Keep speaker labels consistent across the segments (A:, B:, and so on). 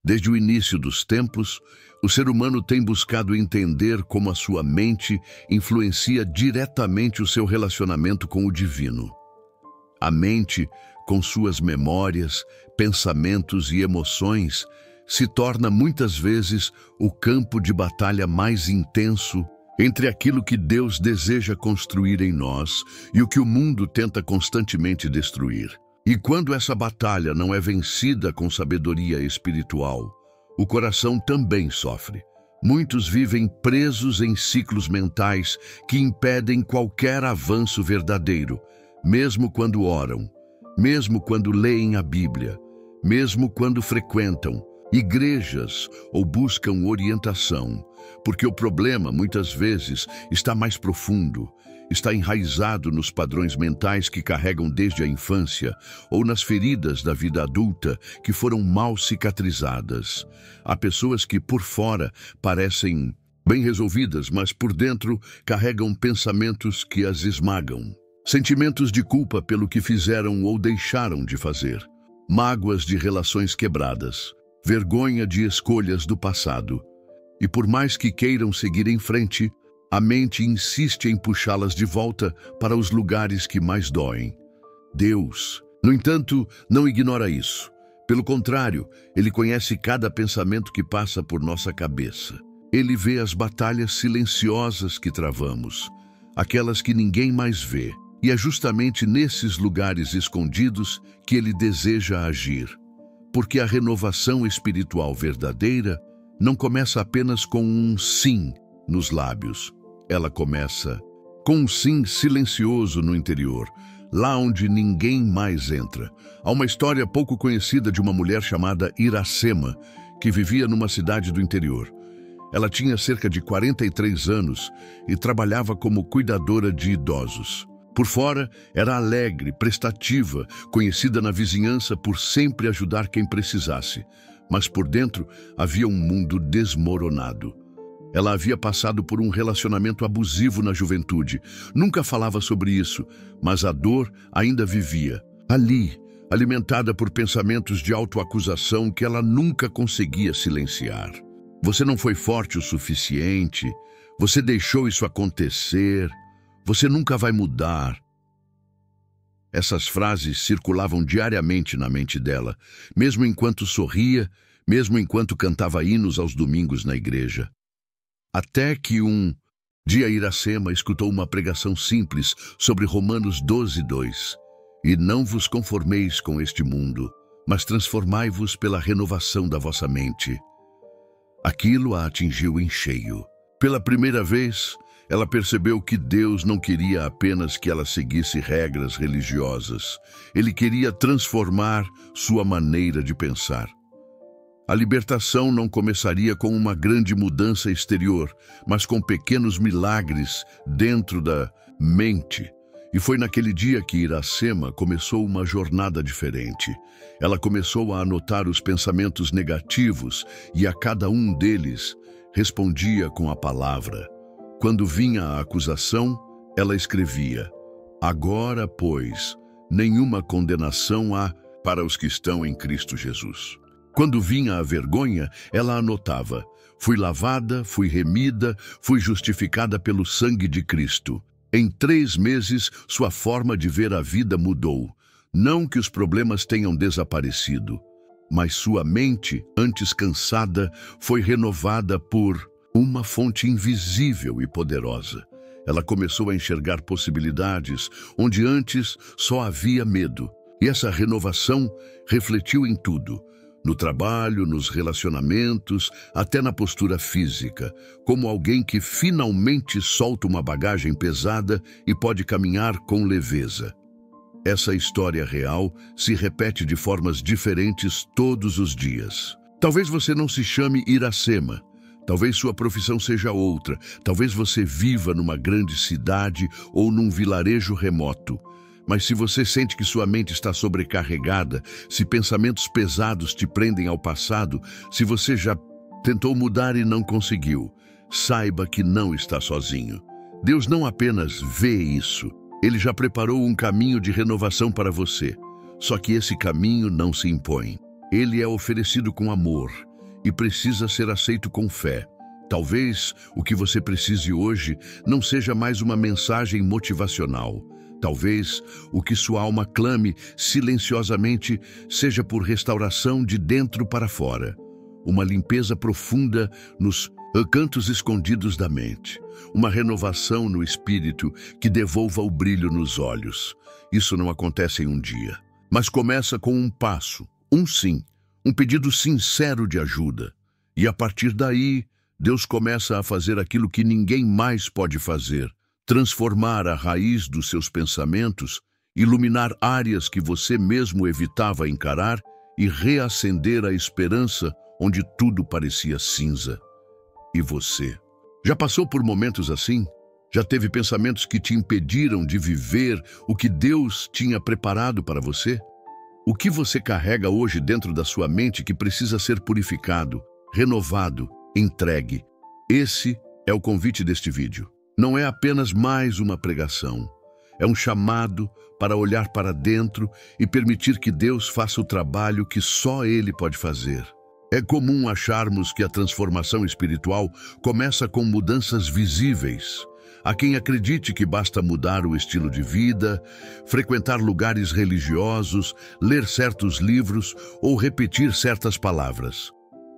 A: Desde o início dos tempos, o ser humano tem buscado entender como a sua mente influencia diretamente o seu relacionamento com o divino. A mente, com suas memórias, pensamentos e emoções, se torna muitas vezes o campo de batalha mais intenso entre aquilo que Deus deseja construir em nós e o que o mundo tenta constantemente destruir. E quando essa batalha não é vencida com sabedoria espiritual, o coração também sofre. Muitos vivem presos em ciclos mentais que impedem qualquer avanço verdadeiro, mesmo quando oram, mesmo quando leem a Bíblia, mesmo quando frequentam igrejas ou buscam orientação, porque o problema, muitas vezes, está mais profundo, está enraizado nos padrões mentais que carregam desde a infância ou nas feridas da vida adulta que foram mal cicatrizadas. Há pessoas que, por fora, parecem bem resolvidas, mas por dentro carregam pensamentos que as esmagam. Sentimentos de culpa pelo que fizeram ou deixaram de fazer. Mágoas de relações quebradas. Vergonha de escolhas do passado. E por mais que queiram seguir em frente, a mente insiste em puxá-las de volta para os lugares que mais doem. Deus, no entanto, não ignora isso. Pelo contrário, Ele conhece cada pensamento que passa por nossa cabeça. Ele vê as batalhas silenciosas que travamos, aquelas que ninguém mais vê. E é justamente nesses lugares escondidos que Ele deseja agir. Porque a renovação espiritual verdadeira não começa apenas com um sim nos lábios. Ela começa com um sim silencioso no interior, lá onde ninguém mais entra. Há uma história pouco conhecida de uma mulher chamada Iracema, que vivia numa cidade do interior. Ela tinha cerca de 43 anos e trabalhava como cuidadora de idosos. Por fora, era alegre, prestativa, conhecida na vizinhança por sempre ajudar quem precisasse. Mas por dentro havia um mundo desmoronado. Ela havia passado por um relacionamento abusivo na juventude. Nunca falava sobre isso, mas a dor ainda vivia. Ali, alimentada por pensamentos de autoacusação que ela nunca conseguia silenciar. Você não foi forte o suficiente. Você deixou isso acontecer. Você nunca vai mudar. Essas frases circulavam diariamente na mente dela, mesmo enquanto sorria, mesmo enquanto cantava hinos aos domingos na igreja. Até que um dia Iracema escutou uma pregação simples sobre Romanos 12:2. E não vos conformeis com este mundo, mas transformai-vos pela renovação da vossa mente. Aquilo a atingiu em cheio. Pela primeira vez, ela percebeu que Deus não queria apenas que ela seguisse regras religiosas. Ele queria transformar sua maneira de pensar. A libertação não começaria com uma grande mudança exterior, mas com pequenos milagres dentro da mente. E foi naquele dia que Iracema começou uma jornada diferente. Ela começou a anotar os pensamentos negativos e a cada um deles respondia com a palavra. Quando vinha a acusação, ela escrevia: agora, pois, nenhuma condenação há para os que estão em Cristo Jesus. Quando vinha a vergonha, ela anotava: fui lavada, fui remida, fui justificada pelo sangue de Cristo. Em 3 meses, sua forma de ver a vida mudou. Não que os problemas tenham desaparecido, mas sua mente, antes cansada, foi renovada por uma fonte invisível e poderosa. Ela começou a enxergar possibilidades onde antes só havia medo. E essa renovação refletiu em tudo. No trabalho, nos relacionamentos, até na postura física, como alguém que finalmente solta uma bagagem pesada e pode caminhar com leveza. Essa história real se repete de formas diferentes todos os dias. Talvez você não se chame Iracema, talvez sua profissão seja outra, talvez você viva numa grande cidade ou num vilarejo remoto. Mas se você sente que sua mente está sobrecarregada, se pensamentos pesados te prendem ao passado, se você já tentou mudar e não conseguiu, saiba que não está sozinho. Deus não apenas vê isso, Ele já preparou um caminho de renovação para você. Só que esse caminho não se impõe. Ele é oferecido com amor. e precisa ser aceito com fé. Talvez o que você precise hoje não seja mais uma mensagem motivacional. Talvez o que sua alma clame silenciosamente seja por restauração de dentro para fora. Uma limpeza profunda nos cantos escondidos da mente. Uma renovação no espírito que devolva o brilho nos olhos. Isso não acontece em um dia, mas começa com um passo, um sim, um pedido sincero de ajuda. E a partir daí, Deus começa a fazer aquilo que ninguém mais pode fazer. Transformar a raiz dos seus pensamentos, iluminar áreas que você mesmo evitava encarar e reacender a esperança onde tudo parecia cinza. E você? Já passou por momentos assim? Já teve pensamentos que te impediram de viver o que Deus tinha preparado para você? O que você carrega hoje dentro da sua mente que precisa ser purificado, renovado, entregue? Esse é o convite deste vídeo. Não é apenas mais uma pregação. É um chamado para olhar para dentro e permitir que Deus faça o trabalho que só Ele pode fazer. É comum acharmos que a transformação espiritual começa com mudanças visíveis. Há quem acredite que basta mudar o estilo de vida, frequentar lugares religiosos, ler certos livros ou repetir certas palavras.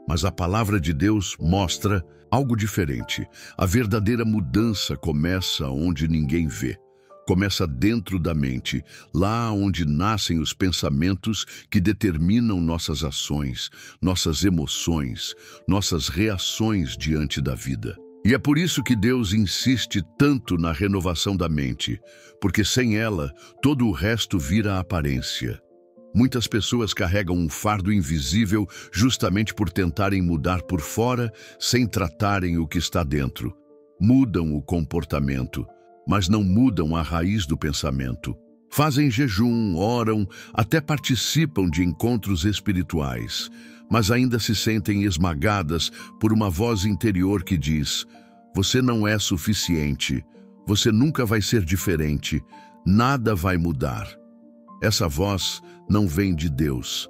A: Mas a palavra de Deus mostra algo diferente. A verdadeira mudança começa onde ninguém vê. Começa dentro da mente, lá onde nascem os pensamentos que determinam nossas ações, nossas emoções, nossas reações diante da vida. E é por isso que Deus insiste tanto na renovação da mente, porque sem ela, todo o resto vira aparência. Muitas pessoas carregam um fardo invisível justamente por tentarem mudar por fora sem tratarem o que está dentro. Mudam o comportamento, mas não mudam a raiz do pensamento. Fazem jejum, oram, até participam de encontros espirituais, mas ainda se sentem esmagadas por uma voz interior que diz: você não é suficiente, você nunca vai ser diferente, nada vai mudar. Essa voz não vem de Deus.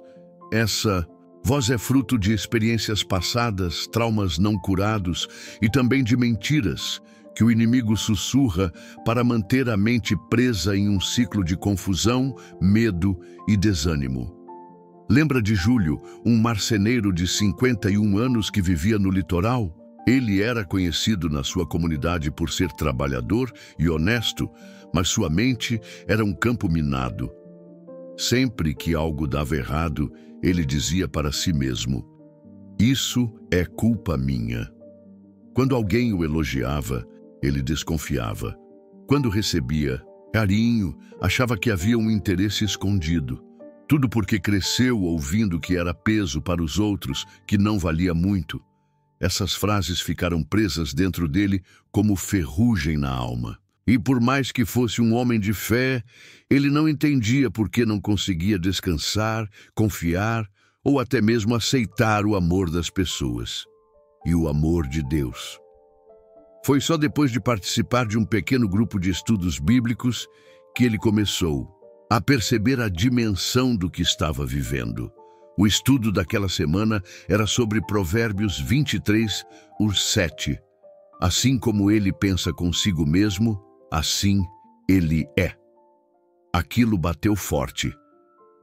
A: Essa voz é fruto de experiências passadas, traumas não curados e também de mentiras que o inimigo sussurra para manter a mente presa em um ciclo de confusão, medo e desânimo. Lembra de Júlio, um marceneiro de 51 anos que vivia no litoral? Ele era conhecido na sua comunidade por ser trabalhador e honesto, mas sua mente era um campo minado. Sempre que algo dava errado, ele dizia para si mesmo: isso é culpa minha. Quando alguém o elogiava, ele desconfiava. Quando recebia carinho, achava que havia um interesse escondido. Tudo porque cresceu ouvindo que era peso para os outros, que não valia muito. Essas frases ficaram presas dentro dele como ferrugem na alma. E por mais que fosse um homem de fé, ele não entendia por que não conseguia descansar, confiar ou até mesmo aceitar o amor das pessoas e o amor de Deus. Foi só depois de participar de um pequeno grupo de estudos bíblicos que ele começou a perceber a dimensão do que estava vivendo. O estudo daquela semana era sobre Provérbios 23:7. Assim como ele pensa consigo mesmo, assim ele é. Aquilo bateu forte.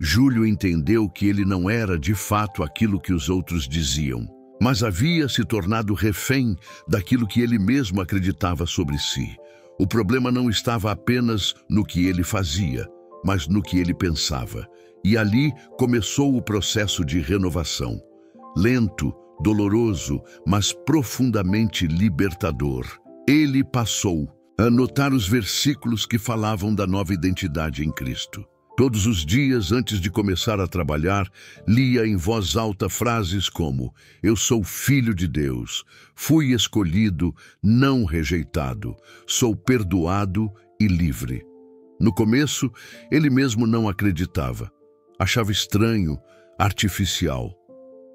A: Júlio entendeu que ele não era de fato aquilo que os outros diziam, mas havia se tornado refém daquilo que ele mesmo acreditava sobre si. O problema não estava apenas no que ele fazia, mas no que ele pensava. E ali começou o processo de renovação. Lento, doloroso, mas profundamente libertador. Ele passou a anotar os versículos que falavam da nova identidade em Cristo. Todos os dias, antes de começar a trabalhar, lia em voz alta frases como: eu sou filho de Deus, fui escolhido, não rejeitado, sou perdoado e livre. No começo, ele mesmo não acreditava. Achava estranho, artificial.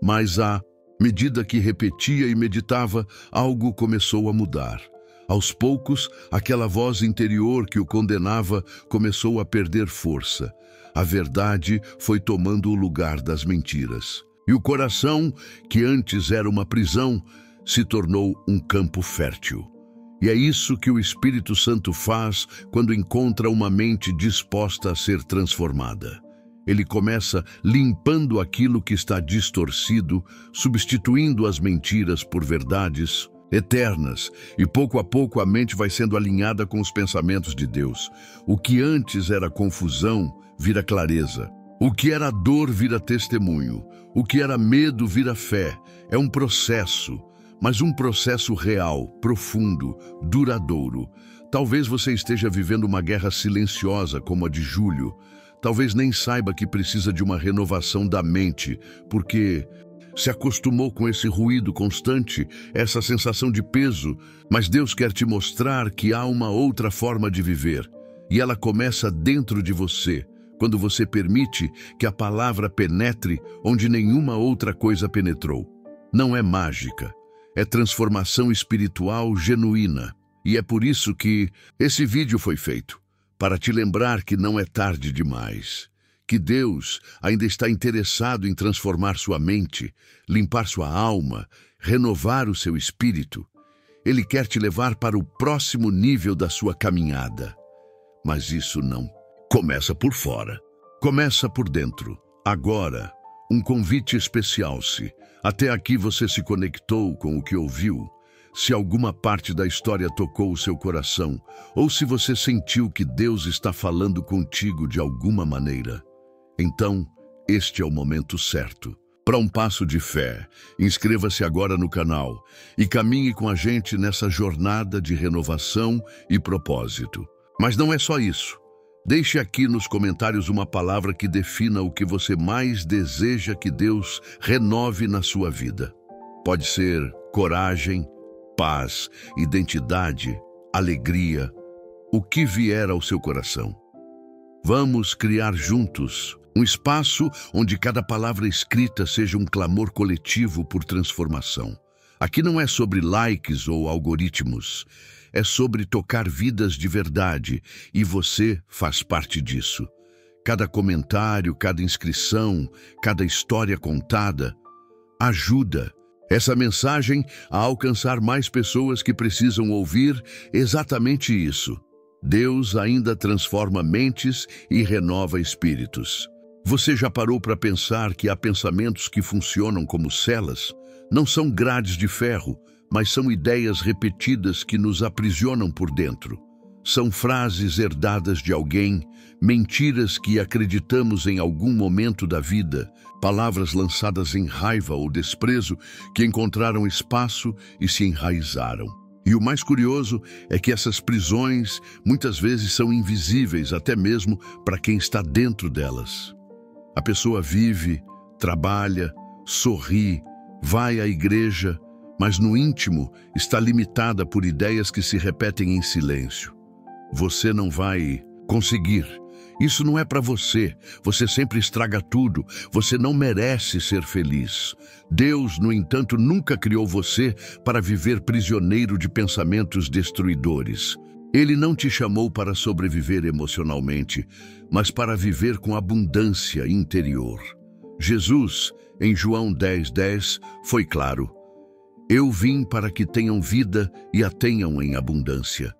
A: Mas à medida que repetia e meditava, algo começou a mudar. Aos poucos, aquela voz interior que o condenava começou a perder força. A verdade foi tomando o lugar das mentiras. E o coração, que antes era uma prisão, se tornou um campo fértil. E é isso que o Espírito Santo faz quando encontra uma mente disposta a ser transformada. Ele começa limpando aquilo que está distorcido, substituindo as mentiras por verdades eternas, e pouco a pouco a mente vai sendo alinhada com os pensamentos de Deus. O que antes era confusão vira clareza. O que era dor vira testemunho. O que era medo vira fé. É um processo, mas um processo real, profundo, duradouro. Talvez você esteja vivendo uma guerra silenciosa como a de Júlio. Talvez nem saiba que precisa de uma renovação da mente, porque se acostumou com esse ruído constante, essa sensação de peso, mas Deus quer te mostrar que há uma outra forma de viver, e ela começa dentro de você, quando você permite que a palavra penetre onde nenhuma outra coisa penetrou. Não é mágica, é transformação espiritual genuína, e é por isso que esse vídeo foi feito, para te lembrar que não é tarde demais. Que Deus ainda está interessado em transformar sua mente, limpar sua alma, renovar o seu espírito. Ele quer te levar para o próximo nível da sua caminhada. Mas isso não começa por fora, começa por dentro. Agora, um convite especial se até aqui você se conectou com o que ouviu, se alguma parte da história tocou o seu coração, ou se você sentiu que Deus está falando contigo de alguma maneira. Então, este é o momento certo. Para um passo de fé, inscreva-se agora no canal e caminhe com a gente nessa jornada de renovação e propósito. Mas não é só isso. Deixe aqui nos comentários uma palavra que defina o que você mais deseja que Deus renove na sua vida. Pode ser coragem, paz, identidade, alegria, o que vier ao seu coração. Vamos criar juntos um espaço onde cada palavra escrita seja um clamor coletivo por transformação. Aqui não é sobre likes ou algoritmos, é sobre tocar vidas de verdade, e você faz parte disso. Cada comentário, cada inscrição, cada história contada ajuda essa mensagem a alcançar mais pessoas que precisam ouvir exatamente isso. Deus ainda transforma mentes e renova espíritos. Você já parou para pensar que há pensamentos que funcionam como celas? Não são grades de ferro, mas são ideias repetidas que nos aprisionam por dentro. São frases herdadas de alguém, mentiras que acreditamos em algum momento da vida, palavras lançadas em raiva ou desprezo que encontraram espaço e se enraizaram. E o mais curioso é que essas prisões muitas vezes são invisíveis até mesmo para quem está dentro delas. A pessoa vive, trabalha, sorri, vai à igreja, mas no íntimo está limitada por ideias que se repetem em silêncio. Você não vai conseguir. Isso não é para você. Você sempre estraga tudo. Você não merece ser feliz. Deus, no entanto, nunca criou você para viver prisioneiro de pensamentos destruidores. Ele não te chamou para sobreviver emocionalmente, mas para viver com abundância interior. Jesus, em João 10:10, foi claro: Eu vim para que tenham vida e a tenham em abundância.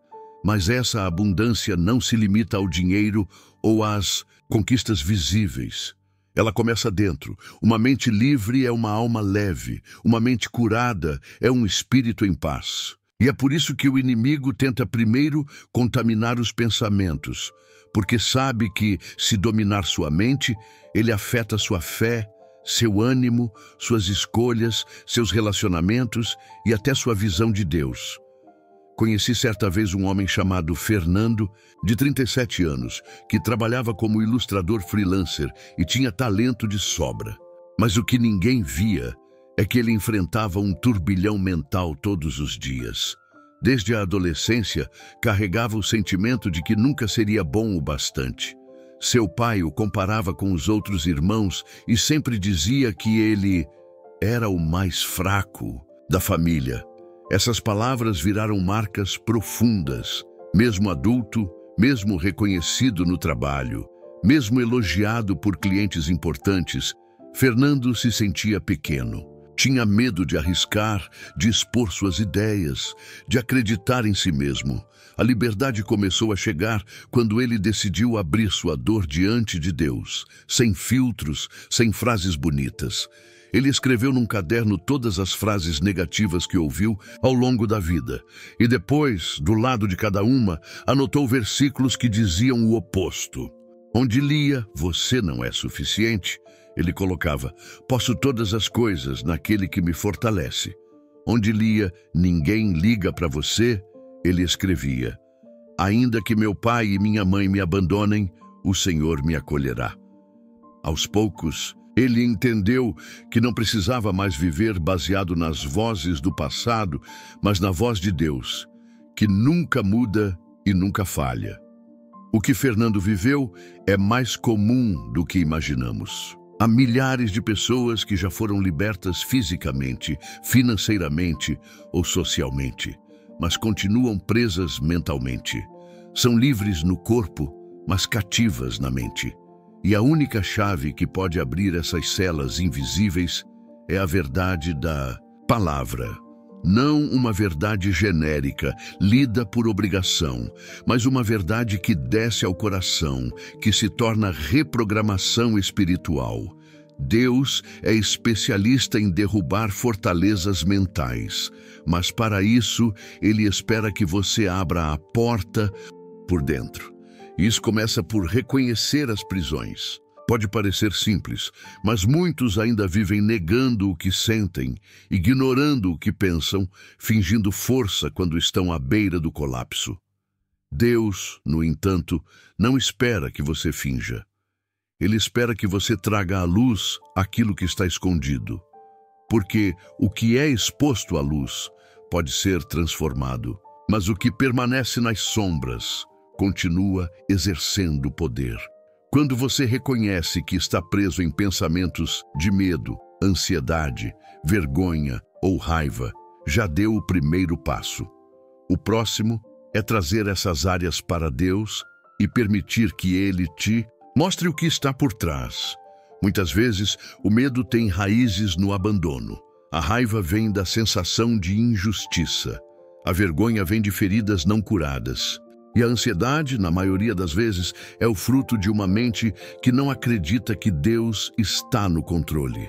A: Mas essa abundância não se limita ao dinheiro ou às conquistas visíveis. Ela começa dentro. Uma mente livre é uma alma leve. Uma mente curada é um espírito em paz. E é por isso que o inimigo tenta primeiro contaminar os pensamentos, porque sabe que, se dominar sua mente, ele afeta sua fé, seu ânimo, suas escolhas, seus relacionamentos e até sua visão de Deus. Conheci certa vez um homem chamado Fernando, de 37 anos, que trabalhava como ilustrador freelancer e tinha talento de sobra. Mas o que ninguém via é que ele enfrentava um turbilhão mental todos os dias. Desde a adolescência, carregava o sentimento de que nunca seria bom o bastante. Seu pai o comparava com os outros irmãos e sempre dizia que ele era o mais fraco da família. Essas palavras viraram marcas profundas. Mesmo adulto, mesmo reconhecido no trabalho, mesmo elogiado por clientes importantes, Fernando se sentia pequeno. Tinha medo de arriscar, de expor suas ideias, de acreditar em si mesmo. A liberdade começou a chegar quando ele decidiu abrir sua dor diante de Deus, sem filtros, sem frases bonitas. Ele escreveu num caderno todas as frases negativas que ouviu ao longo da vida. E depois, do lado de cada uma, anotou versículos que diziam o oposto. Onde lia, você não é suficiente, ele colocava, posso todas as coisas naquele que me fortalece. Onde lia, ninguém liga para você, ele escrevia, ainda que meu pai e minha mãe me abandonem, o Senhor me acolherá. Aos poucos, ele entendeu que não precisava mais viver baseado nas vozes do passado, mas na voz de Deus, que nunca muda e nunca falha. O que Fernando viveu é mais comum do que imaginamos. Há milhares de pessoas que já foram libertas fisicamente, financeiramente ou socialmente, mas continuam presas mentalmente. São livres no corpo, mas cativas na mente. E a única chave que pode abrir essas celas invisíveis é a verdade da palavra. Não uma verdade genérica, lida por obrigação, mas uma verdade que desce ao coração, que se torna reprogramação espiritual. Deus é especialista em derrubar fortalezas mentais, mas para isso Ele espera que você abra a porta por dentro. Isso começa por reconhecer as prisões. Pode parecer simples, mas muitos ainda vivem negando o que sentem, ignorando o que pensam, fingindo força quando estão à beira do colapso. Deus, no entanto, não espera que você finja. Ele espera que você traga à luz aquilo que está escondido. Porque o que é exposto à luz pode ser transformado, mas o que permanece nas sombras continua exercendo poder. Quando você reconhece que está preso em pensamentos de medo, ansiedade, vergonha ou raiva, já deu o primeiro passo. O próximo é trazer essas áreas para Deus e permitir que Ele te mostre o que está por trás. Muitas vezes, o medo tem raízes no abandono. A raiva vem da sensação de injustiça. A vergonha vem de feridas não curadas. E a ansiedade, na maioria das vezes, é o fruto de uma mente que não acredita que Deus está no controle.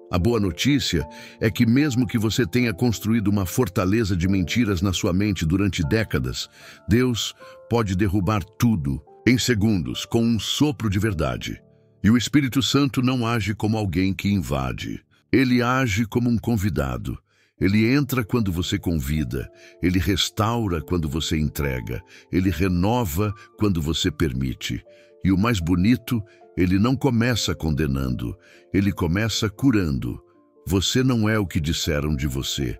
A: A boa notícia é que mesmo que você tenha construído uma fortaleza de mentiras na sua mente durante décadas, Deus pode derrubar tudo em segundos com um sopro de verdade. E o Espírito Santo não age como alguém que invade. Ele age como um convidado. Ele entra quando você convida, ele restaura quando você entrega, ele renova quando você permite. E o mais bonito, ele não começa condenando, ele começa curando. Você não é o que disseram de você,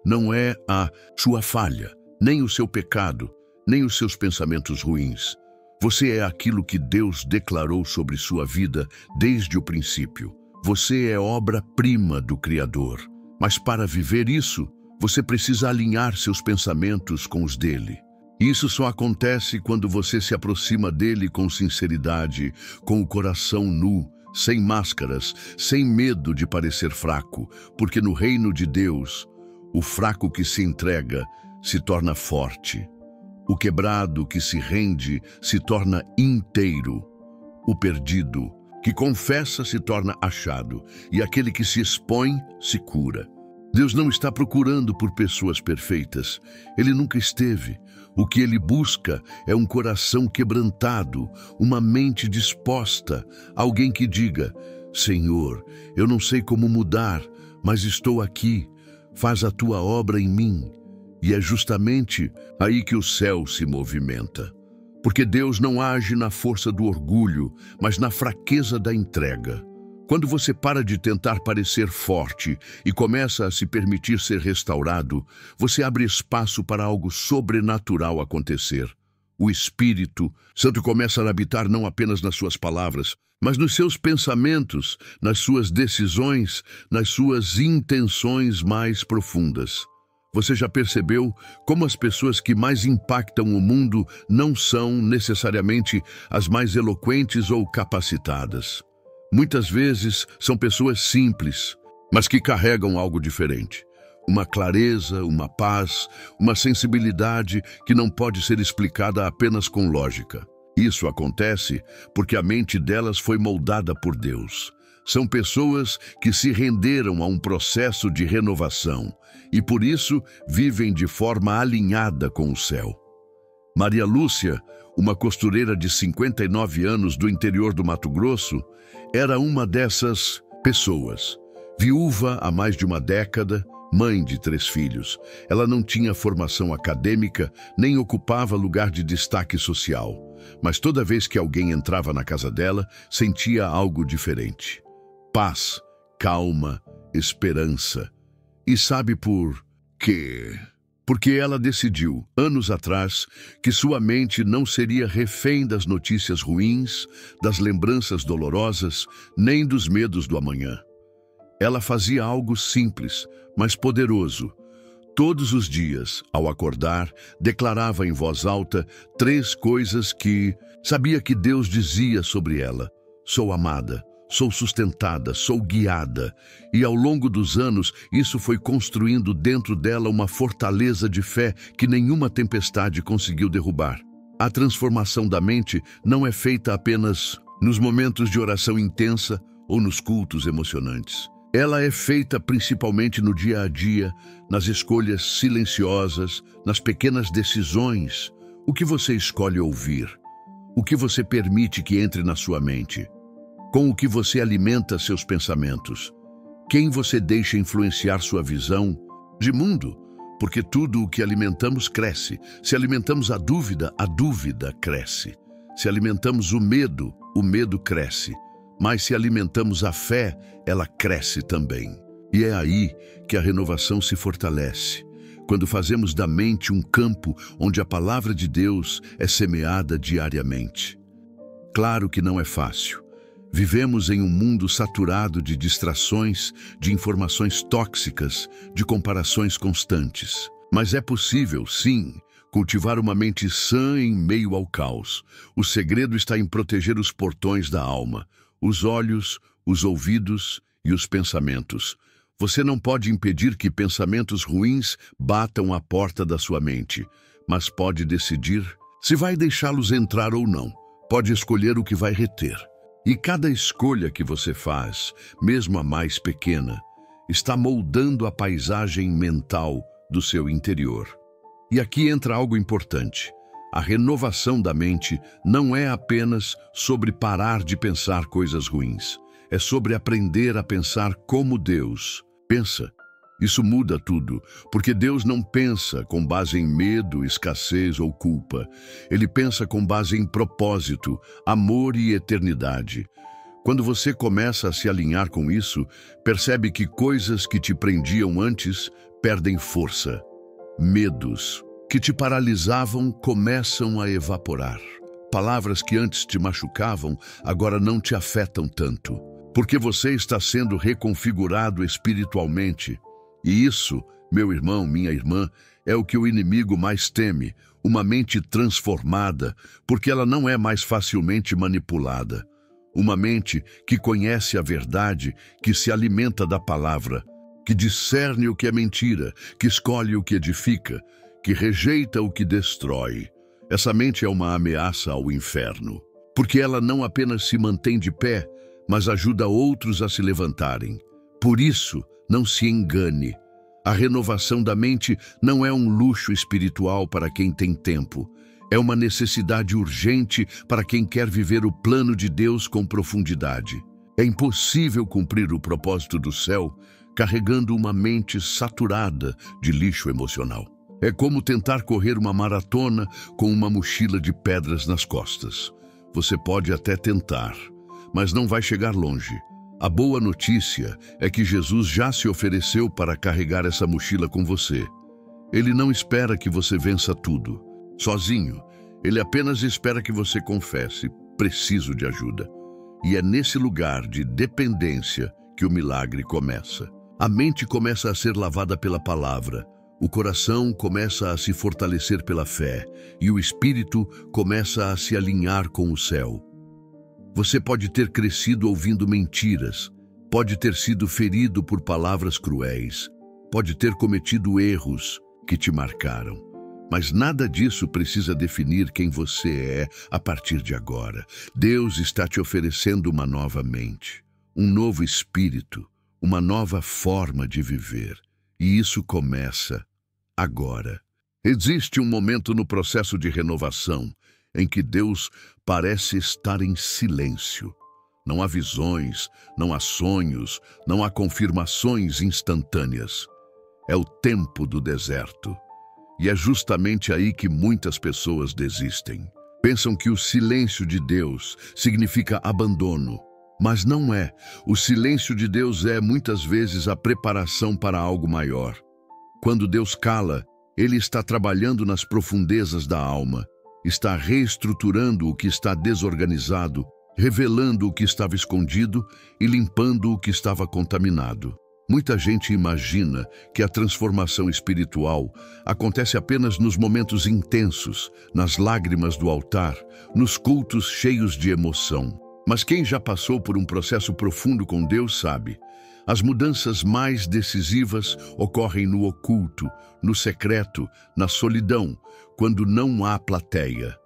A: não é a sua falha, nem o seu pecado, nem os seus pensamentos ruins. Você é aquilo que Deus declarou sobre sua vida desde o princípio. Você é obra-prima do Criador. Mas para viver isso, você precisa alinhar seus pensamentos com os dele. Isso só acontece quando você se aproxima dele com sinceridade, com o coração nu, sem máscaras, sem medo de parecer fraco, porque no reino de Deus, o fraco que se entrega se torna forte. O quebrado que se rende se torna inteiro. O perdido que confessa se torna achado, e aquele que se expõe se cura. Deus não está procurando por pessoas perfeitas. Ele nunca esteve. O que ele busca é um coração quebrantado, uma mente disposta, alguém que diga, Senhor, eu não sei como mudar, mas estou aqui, faz a tua obra em mim. E é justamente aí que o céu se movimenta. Porque Deus não age na força do orgulho, mas na fraqueza da entrega. Quando você para de tentar parecer forte e começa a se permitir ser restaurado, você abre espaço para algo sobrenatural acontecer. O Espírito Santo começa a habitar não apenas nas suas palavras, mas nos seus pensamentos, nas suas decisões, nas suas intenções mais profundas. Você já percebeu como as pessoas que mais impactam o mundo não são necessariamente as mais eloquentes ou capacitadas, Muitas vezes são pessoas simples, mas que carregam algo diferente. Uma clareza, uma paz, uma sensibilidade que não pode ser explicada apenas com lógica. Isso acontece porque a mente delas foi moldada por Deus. São pessoas que se renderam a um processo de renovação e, por isso, vivem de forma alinhada com o céu. Maria Lúcia, uma costureira de 59 anos do interior do Mato Grosso, era uma dessas pessoas. Viúva há mais de uma década, mãe de 3 filhos. Ela não tinha formação acadêmica, nem ocupava lugar de destaque social. Mas toda vez que alguém entrava na casa dela, sentia algo diferente. Paz, calma, esperança. E sabe por quê? Porque ela decidiu, anos atrás, que sua mente não seria refém das notícias ruins, das lembranças dolorosas, nem dos medos do amanhã. Ela fazia algo simples, mas poderoso. Todos os dias, ao acordar, declarava em voz alta 3 coisas que sabia que Deus dizia sobre ela. Sou amada, sou sustentada, sou guiada. E ao longo dos anos, isso foi construindo dentro dela uma fortaleza de fé que nenhuma tempestade conseguiu derrubar. A transformação da mente não é feita apenas nos momentos de oração intensa ou nos cultos emocionantes. Ela é feita principalmente no dia a dia, nas escolhas silenciosas, nas pequenas decisões. O que você escolhe ouvir? O que você permite que entre na sua mente? Com o que você alimenta seus pensamentos? Quem você deixa influenciar sua visão de mundo? Porque tudo o que alimentamos cresce. Se alimentamos a dúvida cresce. Se alimentamos o medo cresce. Mas se alimentamos a fé, ela cresce também. E é aí que a renovação se fortalece, quando fazemos da mente um campo onde a palavra de Deus é semeada diariamente. Claro que não é fácil. Vivemos em um mundo saturado de distrações, de informações tóxicas, de comparações constantes. Mas é possível, sim, cultivar uma mente sã em meio ao caos. O segredo está em proteger os portões da alma, os olhos, os ouvidos e os pensamentos. Você não pode impedir que pensamentos ruins batam à porta da sua mente, mas pode decidir se vai deixá-los entrar ou não. Pode escolher o que vai reter. E cada escolha que você faz, mesmo a mais pequena, está moldando a paisagem mental do seu interior. E aqui entra algo importante. A renovação da mente não é apenas sobre parar de pensar coisas ruins. É sobre aprender a pensar como Deus pensa. Isso muda tudo, porque Deus não pensa com base em medo, escassez ou culpa. Ele pensa com base em propósito, amor e eternidade. Quando você começa a se alinhar com isso, percebe que coisas que te prendiam antes perdem força. Medos que te paralisavam começam a evaporar. Palavras que antes te machucavam agora não te afetam tanto, porque você está sendo reconfigurado espiritualmente. E isso, meu irmão, minha irmã, é o que o inimigo mais teme, uma mente transformada, porque ela não é mais facilmente manipulada. Uma mente que conhece a verdade, que se alimenta da palavra, que discerne o que é mentira, que escolhe o que edifica, que rejeita o que destrói. Essa mente é uma ameaça ao inferno, porque ela não apenas se mantém de pé, mas ajuda outros a se levantarem. Por isso, não se engane. A renovação da mente não é um luxo espiritual para quem tem tempo. É uma necessidade urgente para quem quer viver o plano de Deus com profundidade. É impossível cumprir o propósito do céu carregando uma mente saturada de lixo emocional. É como tentar correr uma maratona com uma mochila de pedras nas costas. Você pode até tentar, mas não vai chegar longe. A boa notícia é que Jesus já se ofereceu para carregar essa mochila com você. Ele não espera que você vença tudo, sozinho. Ele apenas espera que você confesse: preciso de ajuda. E é nesse lugar de dependência que o milagre começa. A mente começa a ser lavada pela palavra. O coração começa a se fortalecer pela fé e o espírito começa a se alinhar com o céu. Você pode ter crescido ouvindo mentiras, pode ter sido ferido por palavras cruéis, pode ter cometido erros que te marcaram. Mas nada disso precisa definir quem você é a partir de agora. Deus está te oferecendo uma nova mente, um novo espírito, uma nova forma de viver. E isso começa agora. Existe um momento no processo de renovação em que Deus parece estar em silêncio. Não há visões, não há sonhos, não há confirmações instantâneas. É o tempo do deserto. E é justamente aí que muitas pessoas desistem. Pensam que o silêncio de Deus significa abandono. Mas não é. O silêncio de Deus é, muitas vezes, a preparação para algo maior. Quando Deus cala, Ele está trabalhando nas profundezas da alma, está reestruturando o que está desorganizado, revelando o que estava escondido e limpando o que estava contaminado. Muita gente imagina que a transformação espiritual acontece apenas nos momentos intensos, nas lágrimas do altar, nos cultos cheios de emoção. Mas quem já passou por um processo profundo com Deus sabe, as mudanças mais decisivas ocorrem no oculto, no secreto, na solidão, quando não há plateia.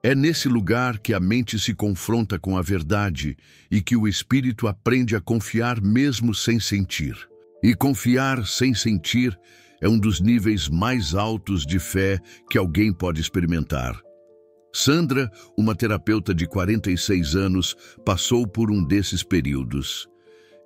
A: É nesse lugar que a mente se confronta com a verdade e que o espírito aprende a confiar mesmo sem sentir. E confiar sem sentir é um dos níveis mais altos de fé que alguém pode experimentar. Sandra, uma terapeuta de 46 anos, passou por um desses períodos.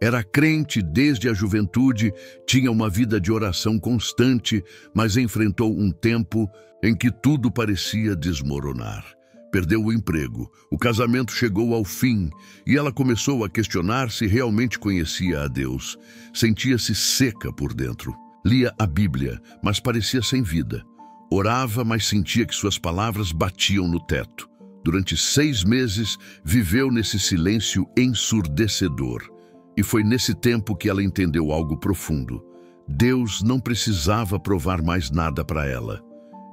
A: Era crente desde a juventude, tinha uma vida de oração constante, mas enfrentou um tempo em que tudo parecia desmoronar. Perdeu o emprego, o casamento chegou ao fim e ela começou a questionar se realmente conhecia a Deus. Sentia-se seca por dentro. Lia a Bíblia, mas parecia sem vida. Orava, mas sentia que suas palavras batiam no teto. Durante 6 meses, viveu nesse silêncio ensurdecedor. E foi nesse tempo que ela entendeu algo profundo. Deus não precisava provar mais nada para ela.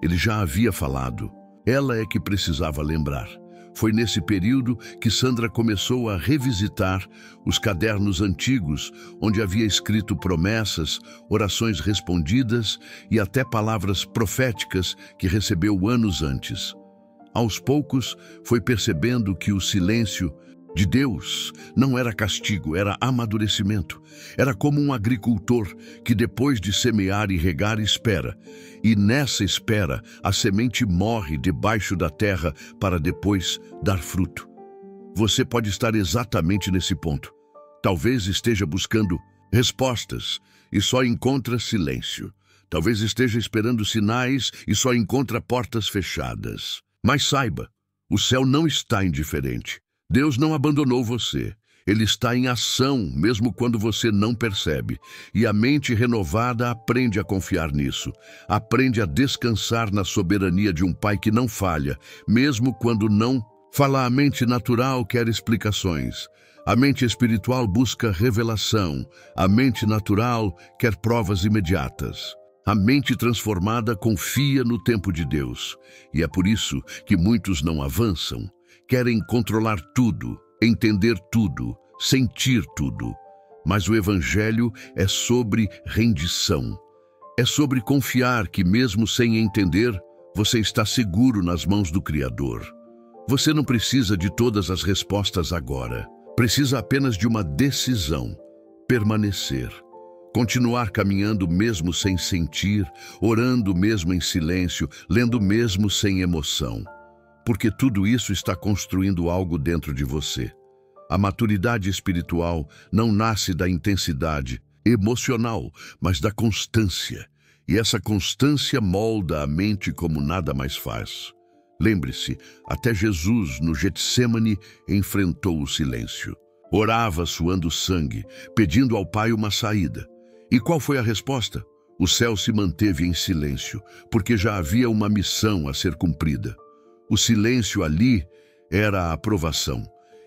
A: Ele já havia falado. Ela é que precisava lembrar. Foi nesse período que Sandra começou a revisitar os cadernos antigos, onde havia escrito promessas, orações respondidas e até palavras proféticas que recebeu anos antes. Aos poucos, foi percebendo que o silêncio de Deus não era castigo, era amadurecimento. Era como um agricultor que depois de semear e regar espera. E nessa espera, a semente morre debaixo da terra para depois dar fruto. Você pode estar exatamente nesse ponto. Talvez esteja buscando respostas e só encontra silêncio. Talvez esteja esperando sinais e só encontra portas fechadas. Mas saiba, o céu não está indiferente. Deus não abandonou você. Ele está em ação, mesmo quando você não percebe. E a mente renovada aprende a confiar nisso. Aprende a descansar na soberania de um Pai que não falha, mesmo quando não fala. A mente natural quer explicações. A mente espiritual busca revelação. A mente natural quer provas imediatas. A mente transformada confia no tempo de Deus. E é por isso que muitos não avançam. Querem controlar tudo, entender tudo, sentir tudo. Mas o Evangelho é sobre rendição. É sobre confiar que, mesmo sem entender, você está seguro nas mãos do Criador. Você não precisa de todas as respostas agora. Precisa apenas de uma decisão: permanecer. Continuar caminhando mesmo sem sentir, orando mesmo em silêncio, lendo mesmo sem emoção. Porque tudo isso está construindo algo dentro de você. A maturidade espiritual não nasce da intensidade emocional, mas da constância. E essa constância molda a mente como nada mais faz. Lembre-se, até Jesus, no Getsêmani, enfrentou o silêncio. Orava suando sangue, pedindo ao Pai uma saída. E qual foi a resposta? O céu se manteve em silêncio, porque já havia uma missão a ser cumprida. O silêncio ali era a aprovação,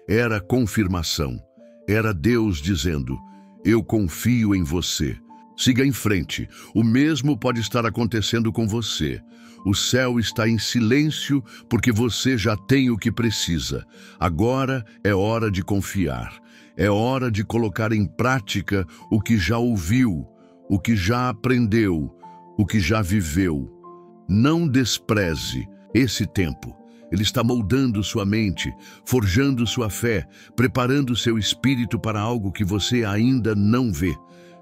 A: era a confirmação, era Deus dizendo: eu confio em você, Siga em frente. O mesmo pode estar acontecendo com você. O céu está em silêncio porque você já tem o que precisa. Agora é hora de confiar. É hora de colocar em prática o que já ouviu, o que já aprendeu, o que já viveu. Não despreze esse tempo. Ele está moldando sua mente, forjando sua fé, preparando seu espírito para algo que você ainda não vê.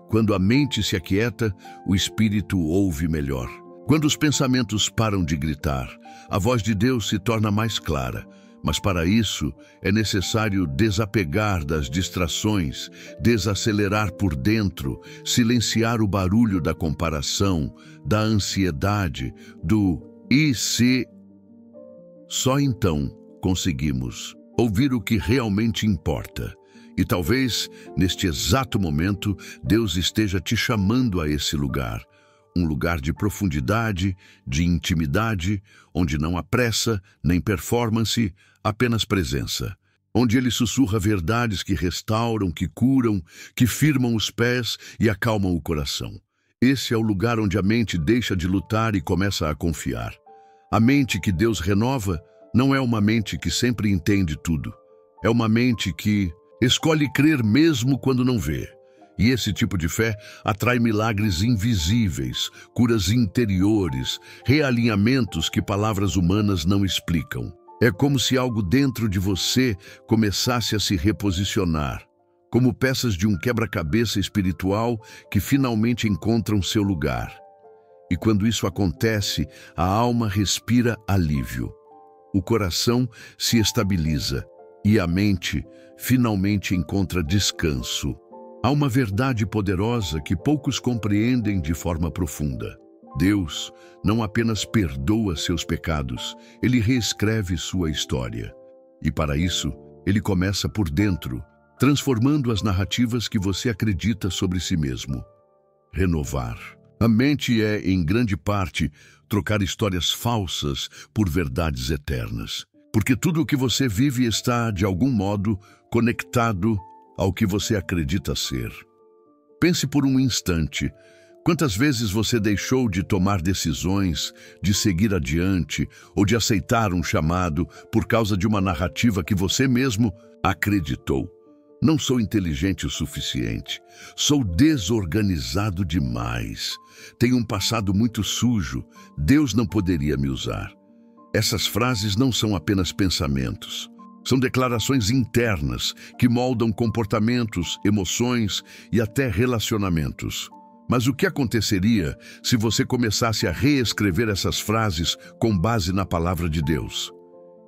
A: Quando a mente se aquieta, o espírito ouve melhor. Quando os pensamentos param de gritar, a voz de Deus se torna mais clara. Mas para isso é necessário desapegar das distrações, desacelerar por dentro, silenciar o barulho da comparação, da ansiedade, do e se. Só então conseguimos ouvir o que realmente importa. E talvez, neste exato momento, Deus esteja te chamando a esse lugar. Um lugar de profundidade, de intimidade, onde não há pressa, nem performance, apenas presença. Onde Ele sussurra verdades que restauram, que curam, que firmam os pés e acalmam o coração. Esse é o lugar onde a mente deixa de lutar e começa a confiar. A mente que Deus renova não é uma mente que sempre entende tudo. É uma mente que escolhe crer mesmo quando não vê. E esse tipo de fé atrai milagres invisíveis, curas interiores, realinhamentos que palavras humanas não explicam. É como se algo dentro de você começasse a se reposicionar, como peças de um quebra-cabeça espiritual que finalmente encontram seu lugar. E quando isso acontece, a alma respira alívio. O coração se estabiliza e a mente finalmente encontra descanso. Há uma verdade poderosa que poucos compreendem de forma profunda. Deus não apenas perdoa seus pecados, Ele reescreve sua história. E para isso, Ele começa por dentro, transformando as narrativas que você acredita sobre si mesmo. Renovar. A mente é, em grande parte, trocar histórias falsas por verdades eternas. Porque tudo o que você vive está, de algum modo, conectado ao que você acredita ser. Pense por um instante. Quantas vezes você deixou de tomar decisões, de seguir adiante ou de aceitar um chamado por causa de uma narrativa que você mesmo acreditou? Não sou inteligente o suficiente. Sou desorganizado demais. Tenho um passado muito sujo. Deus não poderia me usar. Essas frases não são apenas pensamentos. São declarações internas que moldam comportamentos, emoções e até relacionamentos. Mas o que aconteceria se você começasse a reescrever essas frases com base na palavra de Deus?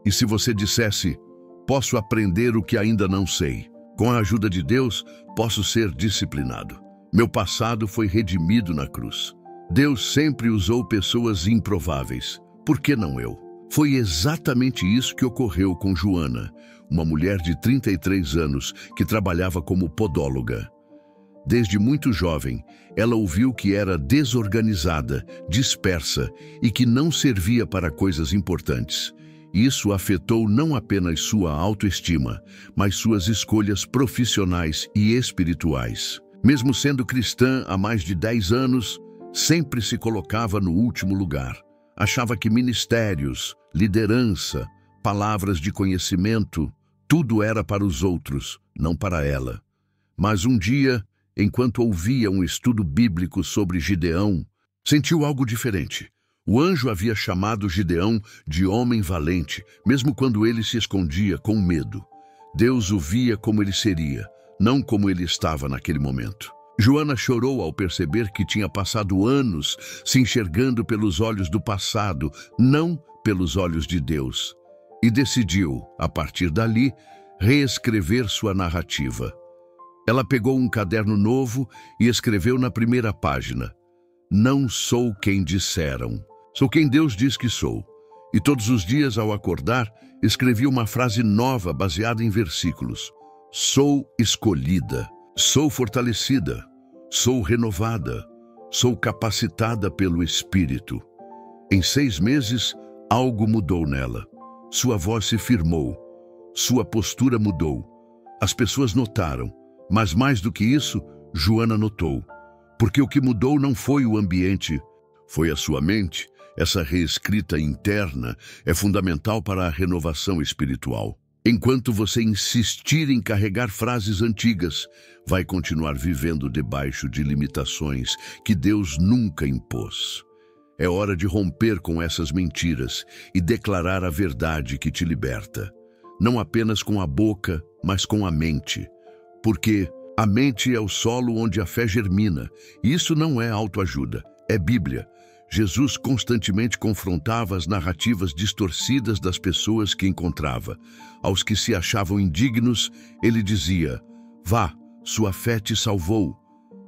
A: E se você dissesse, posso aprender o que ainda não sei. Com a ajuda de Deus, posso ser disciplinado. Meu passado foi redimido na cruz. Deus sempre usou pessoas improváveis. Por que não eu? Foi exatamente isso que ocorreu com Joana, uma mulher de 33 anos que trabalhava como podóloga. Desde muito jovem, ela ouviu que era desorganizada, dispersa e que não servia para coisas importantes. Isso afetou não apenas sua autoestima, mas suas escolhas profissionais e espirituais. Mesmo sendo cristã há mais de 10 anos, sempre se colocava no último lugar. Achava que ministérios, liderança, palavras de conhecimento, tudo era para os outros, não para ela. Mas um dia, enquanto ouvia um estudo bíblico sobre Gideão, sentiu algo diferente. O anjo havia chamado Gideão de homem valente, mesmo quando ele se escondia com medo. Deus o via como ele seria, não como ele estava naquele momento. Joana chorou ao perceber que tinha passado anos se enxergando pelos olhos do passado, não pelos olhos de Deus. E decidiu, a partir dali, reescrever sua narrativa. Ela pegou um caderno novo e escreveu na primeira página: não sou quem disseram, sou quem Deus diz que sou. E todos os dias, ao acordar, escrevia uma frase nova baseada em versículos. Sou escolhida. Sou fortalecida, sou renovada, sou capacitada pelo Espírito. Em 6 meses, algo mudou nela. Sua voz se firmou, sua postura mudou. As pessoas notaram, mas mais do que isso, Joana notou. Porque o que mudou não foi o ambiente, foi a sua mente. Essa reescrita interna é fundamental para a renovação espiritual. Enquanto você insistir em carregar frases antigas, vai continuar vivendo debaixo de limitações que Deus nunca impôs. É hora de romper com essas mentiras e declarar a verdade que te liberta. Não apenas com a boca, mas com a mente. Porque a mente é o solo onde a fé germina. E isso não é autoajuda, é Bíblia. Jesus constantemente confrontava as narrativas distorcidas das pessoas que encontrava. Aos que se achavam indignos, ele dizia: "Vá, sua fé te salvou."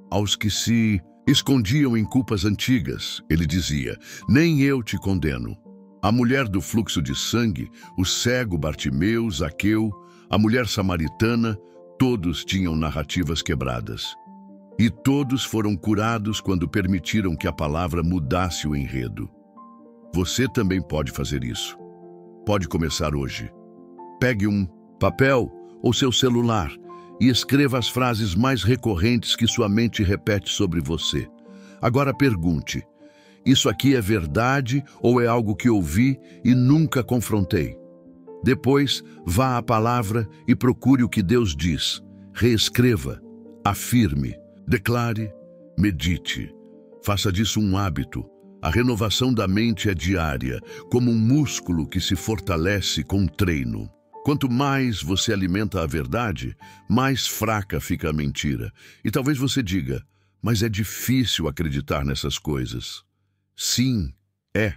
A: Aos que se escondiam em culpas antigas, ele dizia: "Nem eu te condeno." A mulher do fluxo de sangue, o cego Bartimeu, Zaqueu, a mulher samaritana, todos tinham narrativas quebradas. E todos foram curados quando permitiram que a palavra mudasse o enredo. Você também pode fazer isso. Pode começar hoje. Pegue um papel ou seu celular e escreva as frases mais recorrentes que sua mente repete sobre você. Agora pergunte: isso aqui é verdade ou é algo que ouvi e nunca confrontei? Depois, vá à palavra e procure o que Deus diz. Reescreva, afirme, declare, medite. Faça disso um hábito. A renovação da mente é diária, como um músculo que se fortalece com treino. Quanto mais você alimenta a verdade, mais fraca fica a mentira. E talvez você diga: mas é difícil acreditar nessas coisas. Sim, é.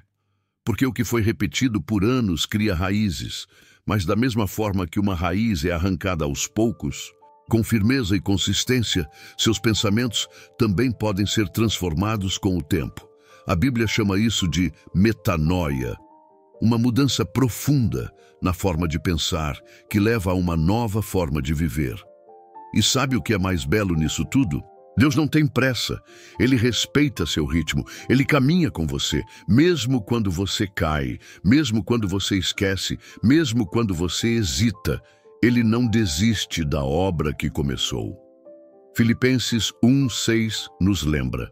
A: Porque o que foi repetido por anos cria raízes. Mas da mesma forma que uma raiz é arrancada aos poucos, com firmeza e consistência, seus pensamentos também podem ser transformados com o tempo. A Bíblia chama isso de metanoia, uma mudança profunda na forma de pensar que leva a uma nova forma de viver. E sabe o que é mais belo nisso tudo? Deus não tem pressa, Ele respeita seu ritmo, Ele caminha com você, mesmo quando você cai, mesmo quando você esquece, mesmo quando você hesita. Ele não desiste da obra que começou. Filipenses 1:6 nos lembra: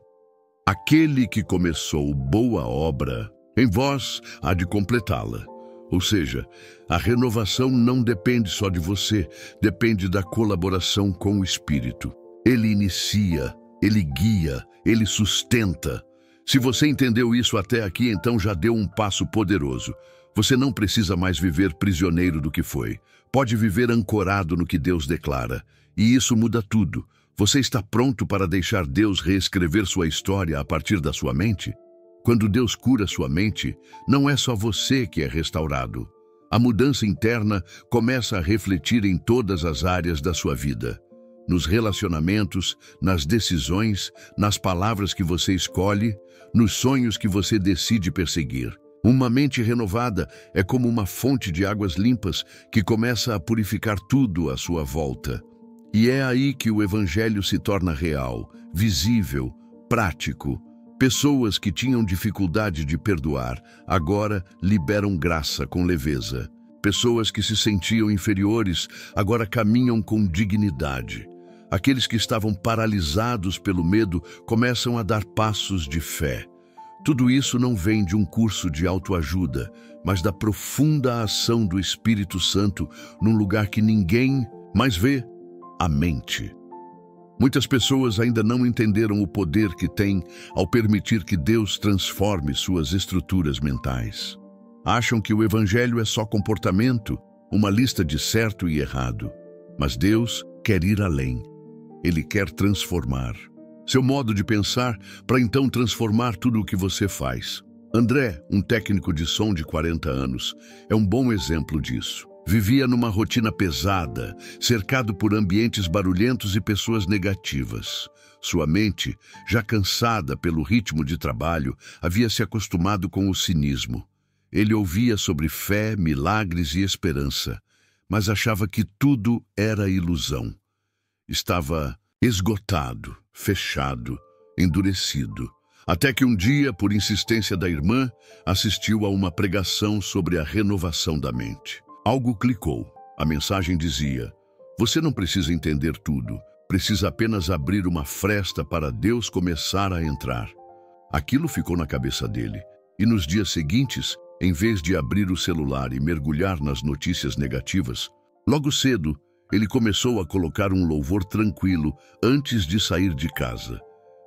A: aquele que começou boa obra, em vós há de completá-la. Ou seja, a renovação não depende só de você, depende da colaboração com o Espírito. Ele inicia, Ele guia, Ele sustenta. Se você entendeu isso até aqui, então já deu um passo poderoso. Você não precisa mais viver prisioneiro do que foi. Pode viver ancorado no que Deus declara. E isso muda tudo. Você está pronto para deixar Deus reescrever sua história a partir da sua mente? Quando Deus cura sua mente, não é só você que é restaurado. A mudança interna começa a refletir em todas as áreas da sua vida. Nos relacionamentos, nas decisões, nas palavras que você escolhe, nos sonhos que você decide perseguir. Uma mente renovada é como uma fonte de águas limpas que começa a purificar tudo à sua volta. E é aí que o Evangelho se torna real, visível, prático. Pessoas que tinham dificuldade de perdoar, agora liberam graça com leveza. Pessoas que se sentiam inferiores, agora caminham com dignidade. Aqueles que estavam paralisados pelo medo começam a dar passos de fé. Tudo isso não vem de um curso de autoajuda, mas da profunda ação do Espírito Santo num lugar que ninguém mais vê: a mente. Muitas pessoas ainda não entenderam o poder que têm ao permitir que Deus transforme suas estruturas mentais. Acham que o Evangelho é só comportamento, uma lista de certo e errado. Mas Deus quer ir além. Ele quer transformar seu modo de pensar para então transformar tudo o que você faz. André, um técnico de som de 40 anos, é um bom exemplo disso. Vivia numa rotina pesada, cercado por ambientes barulhentos e pessoas negativas. Sua mente, já cansada pelo ritmo de trabalho, havia se acostumado com o cinismo. Ele ouvia sobre fé, milagres e esperança, mas achava que tudo era ilusão. Estava esgotado, fechado, endurecido. Até que um dia, por insistência da irmã, assistiu a uma pregação sobre a renovação da mente. Algo clicou. A mensagem dizia: você não precisa entender tudo, Precisa apenas abrir uma fresta para Deus começar a entrar. Aquilo ficou na cabeça dele, e nos dias seguintes, em vez de abrir o celular e mergulhar nas notícias negativas, logo cedo ele começou a colocar um louvor tranquilo antes de sair de casa.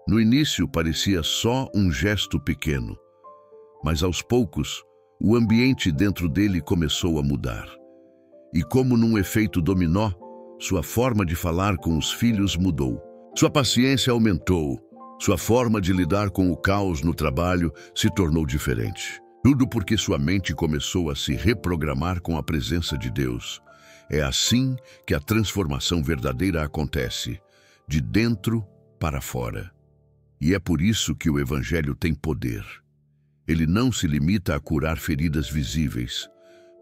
A: No início parecia só um gesto pequeno, mas aos poucos o ambiente dentro dele começou a mudar. E como num efeito dominó, sua forma de falar com os filhos mudou. Sua paciência aumentou. Sua forma de lidar com o caos no trabalho se tornou diferente. Tudo porque sua mente começou a se reprogramar com a presença de Deus. É assim que a transformação verdadeira acontece, de dentro para fora. E é por isso que o Evangelho tem poder. Ele não se limita a curar feridas visíveis,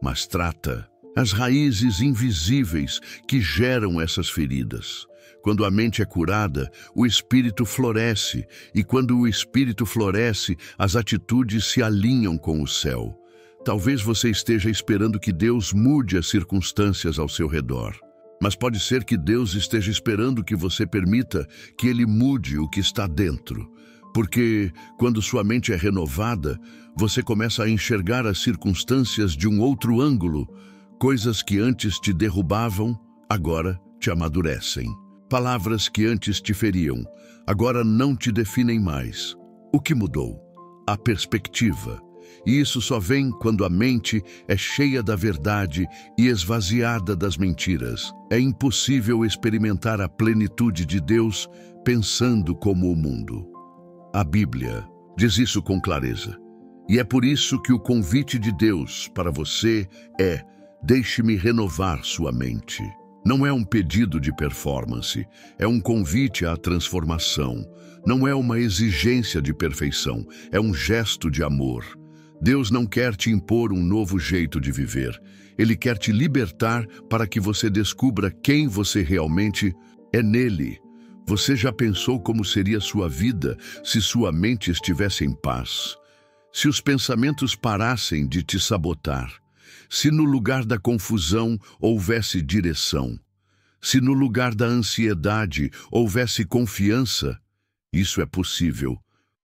A: mas trata as raízes invisíveis que geram essas feridas. Quando a mente é curada, o espírito floresce, e quando o espírito floresce, as atitudes se alinham com o céu. Talvez você esteja esperando que Deus mude as circunstâncias ao seu redor. Mas pode ser que Deus esteja esperando que você permita que Ele mude o que está dentro. Porque, quando sua mente é renovada, você começa a enxergar as circunstâncias de um outro ângulo. Coisas que antes te derrubavam, agora te amadurecem. Palavras que antes te feriam, agora não te definem mais. O que mudou? A perspectiva. E isso só vem quando a mente é cheia da verdade e esvaziada das mentiras. É impossível experimentar a plenitude de Deus pensando como o mundo. A Bíblia diz isso com clareza. E é por isso que o convite de Deus para você é: deixe-me renovar sua mente. Não é um pedido de performance, é um convite à transformação. Não é uma exigência de perfeição, é um gesto de amor. Deus não quer te impor um novo jeito de viver. Ele quer te libertar para que você descubra quem você realmente é nele. Você já pensou como seria sua vida se sua mente estivesse em paz? Se os pensamentos parassem de te sabotar? Se no lugar da confusão houvesse direção? Se no lugar da ansiedade houvesse confiança? Isso é possível,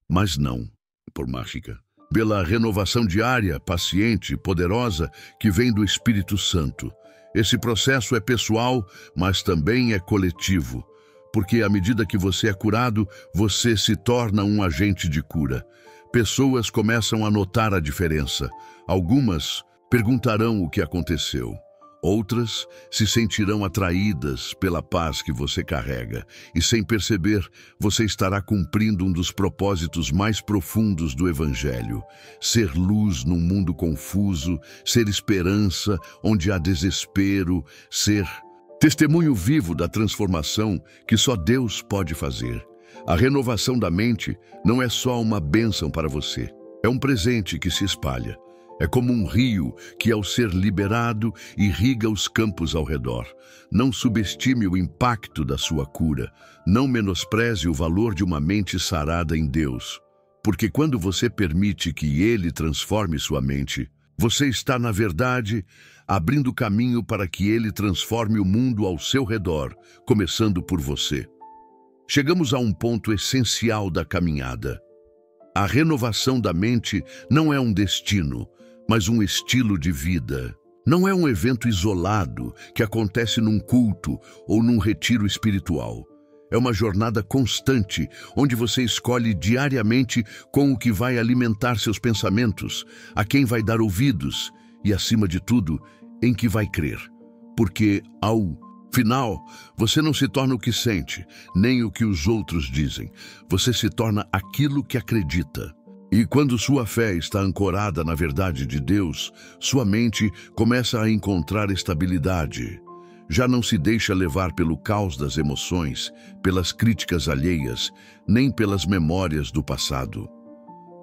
A: mas não por mágica. Pela renovação diária, paciente, poderosa, que vem do Espírito Santo. Esse processo é pessoal, mas também é coletivo, porque à medida que você é curado, você se torna um agente de cura. Pessoas começam a notar a diferença. Algumas perguntarão o que aconteceu. Outras se sentirão atraídas pela paz que você carrega, e sem perceber, você estará cumprindo um dos propósitos mais profundos do Evangelho: ser luz num mundo confuso, ser esperança onde há desespero, ser testemunho vivo da transformação que só Deus pode fazer. A renovação da mente não é só uma bênção para você, é um presente que se espalha. É como um rio que, ao ser liberado, irriga os campos ao redor. Não subestime o impacto da sua cura. Não menospreze o valor de uma mente sarada em Deus. Porque quando você permite que Ele transforme sua mente, você está, na verdade, abrindo caminho para que Ele transforme o mundo ao seu redor, começando por você. Chegamos a um ponto essencial da caminhada. A renovação da mente não é um destino, mas um estilo de vida. Não é um evento isolado que acontece num culto ou num retiro espiritual. É uma jornada constante, onde você escolhe diariamente com o que vai alimentar seus pensamentos, a quem vai dar ouvidos e, acima de tudo, em que vai crer. Porque, ao final, você não se torna o que sente, nem o que os outros dizem. Você se torna aquilo que acredita. E quando sua fé está ancorada na verdade de Deus, sua mente começa a encontrar estabilidade. Já não se deixa levar pelo caos das emoções, pelas críticas alheias, nem pelas memórias do passado.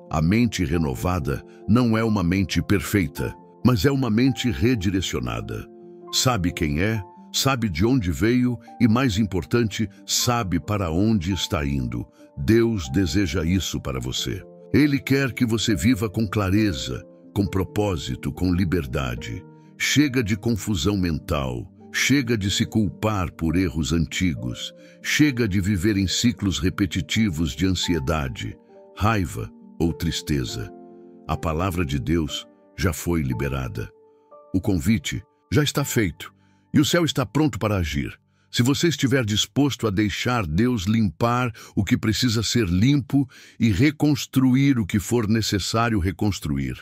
A: A mente renovada não é uma mente perfeita, mas é uma mente redirecionada. Sabe quem é, sabe de onde veio e, mais importante, sabe para onde está indo. Deus deseja isso para você. Ele quer que você viva com clareza, com propósito, com liberdade. Chega de confusão mental. Chega de se culpar por erros antigos. Chega de viver em ciclos repetitivos de ansiedade, raiva ou tristeza. A palavra de Deus já foi liberada. O convite já está feito e o céu está pronto para agir. Se você estiver disposto a deixar Deus limpar o que precisa ser limpo e reconstruir o que for necessário reconstruir.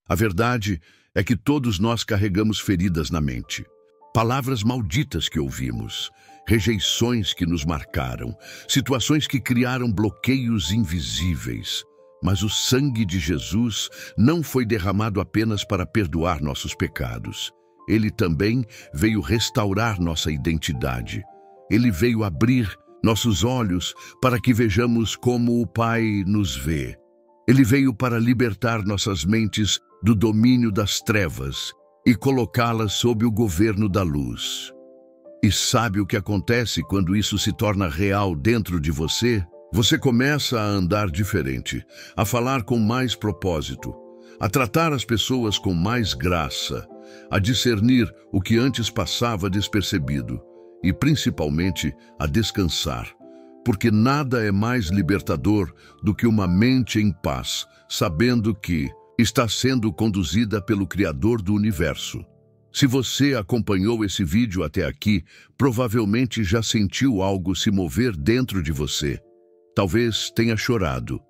A: A verdade é que todos nós carregamos feridas na mente. Palavras malditas que ouvimos, rejeições que nos marcaram, situações que criaram bloqueios invisíveis. Mas o sangue de Jesus não foi derramado apenas para perdoar nossos pecados. Ele também veio restaurar nossa identidade. Ele veio abrir nossos olhos para que vejamos como o Pai nos vê. Ele veio para libertar nossas mentes do domínio das trevas e colocá-las sob o governo da luz. E sabe o que acontece quando isso se torna real dentro de você? Você começa a andar diferente, a falar com mais propósito, a tratar as pessoas com mais graça, a discernir o que antes passava despercebido e, principalmente, a descansar, porque nada é mais libertador do que uma mente em paz, sabendo que está sendo conduzida pelo Criador do Universo. Se você acompanhou esse vídeo até aqui, provavelmente já sentiu algo se mover dentro de você. Talvez tenha chorado.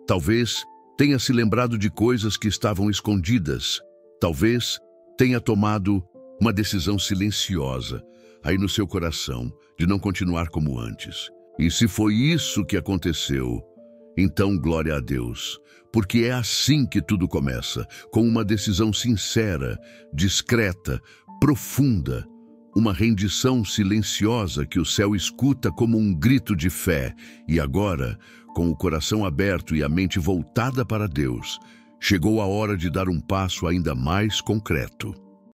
A: Talvez tenha se lembrado de coisas que estavam escondidas. Talvez tenha tomado uma decisão silenciosa aí no seu coração de não continuar como antes. E se foi isso que aconteceu, então glória a Deus, porque é assim que tudo começa, com uma decisão sincera, discreta, profunda, uma rendição silenciosa que o céu escuta como um grito de fé. E agora, com o coração aberto e a mente voltada para Deus, chegou a hora de dar um passo ainda mais concreto.